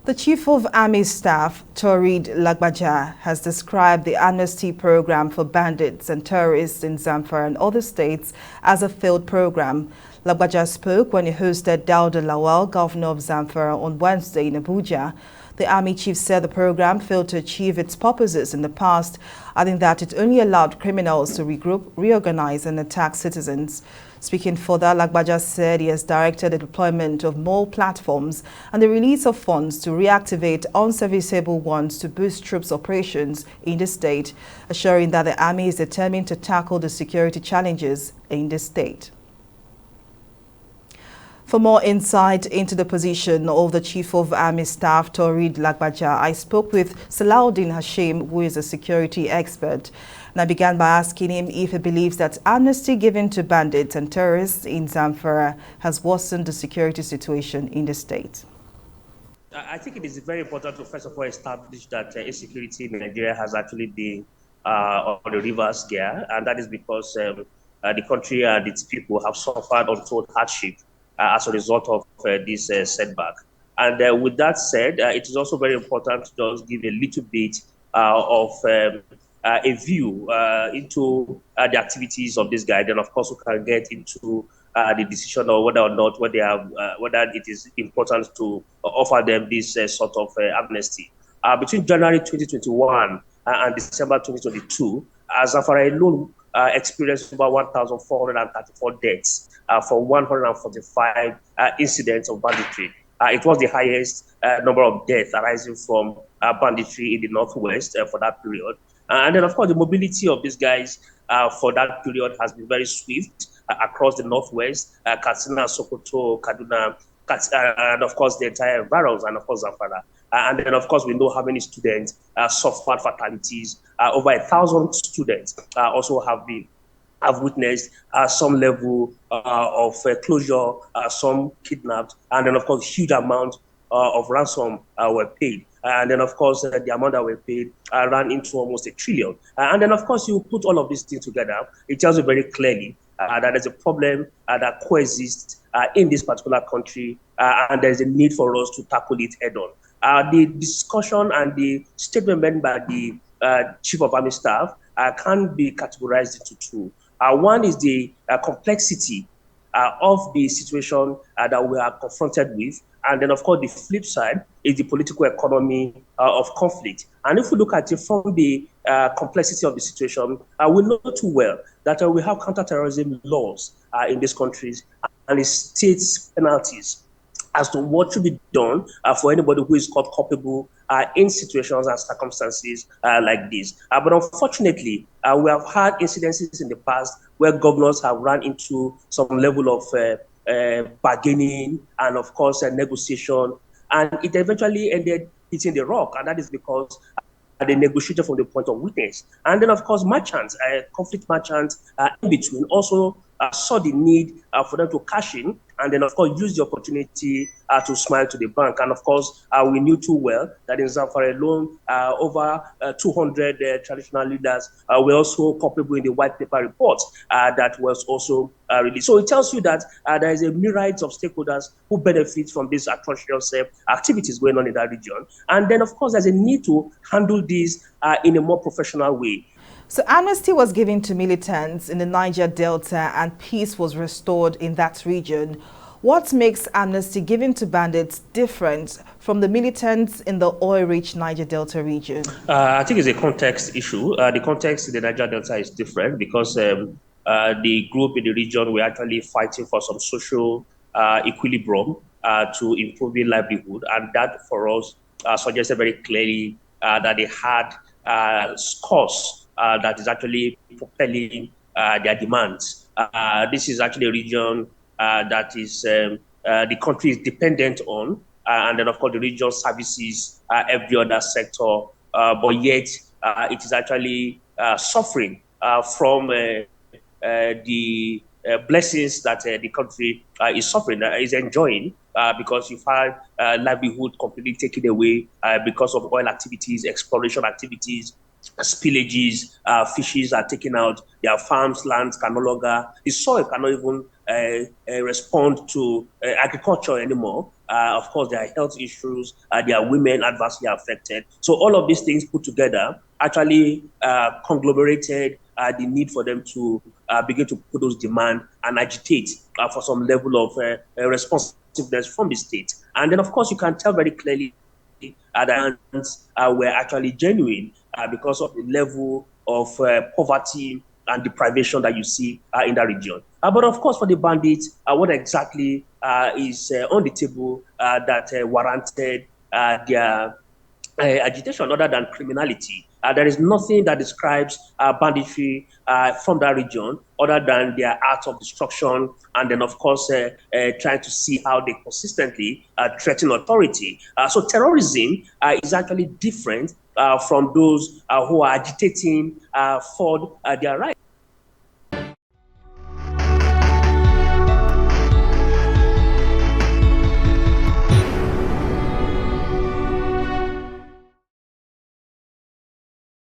The Chief of Army Staff, Taureed Lagbaja, has described the Amnesty Program for bandits and terrorists in Zamfara and other states as a failed program. Lagbaja spoke when he hosted Dauda Lawal, governor of Zamfara, on Wednesday in Abuja. The Army chief said the program failed to achieve its purposes in the past, adding that it only allowed criminals to regroup, reorganize and attack citizens. Speaking further, Lagbaja said he has directed the deployment of more platforms and the release of funds to reactivate unserviceable ones to boost troops' operations in the state, assuring that the Army is determined to tackle the security challenges in the state. For more insight into the position of the Chief of Army Staff, Taureed Lagbaja, I spoke with Salahuddin Hashim, who is a security expert. And I began by asking him if he believes that amnesty given to bandits and terrorists in Zamfara has worsened the security situation in the state. I think it is very important to first of all establish that insecurity in Nigeria has actually been on the reverse gear, and that is because the country and its people have suffered untold hardship as a result of this setback. And with that said, it is also very important to just give a little bit of a view into the activities of this guy. Then, of course, we can get into the decision of whether or not whether it is important to offer them this sort of amnesty. Between January 2021 and December 2022, Zamfara alone experienced about 1,434 deaths from 145 incidents of banditry. It was the highest number of deaths arising from banditry in the Northwest for that period. And then, of course, the mobility of these guys for that period has been very swift across the Northwest, Katsina, Sokoto, Kaduna, and of course, the entire environs, and of course, Zamfara. And then, of course, we know how many students suffered fatalities. Over 1,000 students also have witnessed some level of closure, some kidnapped, and then, of course, huge amount of ransom were paid. And then, of course, the amount that were paid ran into almost $1 trillion. And then, of course, you put all of these things together, it tells you very clearly that there's a problem that coexists in this particular country, and there's a need for us to tackle it head on. The discussion and the statement made by the Chief of Army Staff can be categorized into two. One is the complexity of the situation that we are confronted with. And then, of course, the flip side is the political economy of conflict. And if we look at it from the complexity of the situation, we know too well that we have counterterrorism laws in these countries and the state's penalties as to what should be done for anybody who is caught culpable in situations and circumstances like this. But unfortunately, we have had incidences in the past where governors have run into some level of bargaining and, of course, negotiation, and it eventually ended hitting the rock, and that is because they negotiated from the point of weakness. And then, of course, merchants, conflict merchants in between also saw the need for them to cash in and then, of course, use the opportunity to smile to the bank. And, of course, we knew too well that in Zamfara alone, over 200 traditional leaders were also culpable in the white paper report that was also released. So it tells you that there is a myriad of stakeholders who benefit from these atrocious activities going on in that region. And then, of course, there's a need to handle this in a more professional way. So amnesty was given to militants in the Niger Delta and peace was restored in that region. What makes amnesty given to bandits different from the militants in the oil-rich Niger Delta region? I think it's a context issue. The context in the Niger Delta is different because the group in the region were actually fighting for some social equilibrium to improving livelihood. And that, for us, suggested very clearly that they had scores that is actually propelling their demands. This is actually a region that is the country is dependent on, and then, of course, the region services every other sector, but yet it is actually suffering from the blessings that the country is suffering, is enjoying, because you've had livelihood completely taken away because of oil activities, exploration activities, spillages, fishes are taken out, their farms, lands can no longer, the soil cannot even respond to agriculture anymore. Of course, there are health issues. There are women adversely affected. So all of these things put together actually conglomerated the need for them to begin to put those demands and agitate for some level of responsiveness from the state. And then, of course, you can tell very clearly that were actually genuine because of the level of poverty and deprivation that you see in that region. But of course, for the bandits, what exactly is on the table that warranted their agitation other than criminality? There is nothing that describes banditry from that region other than their acts of destruction and then, of course, trying to see how they consistently threaten authority. So terrorism is actually different from those who are agitating for their rights.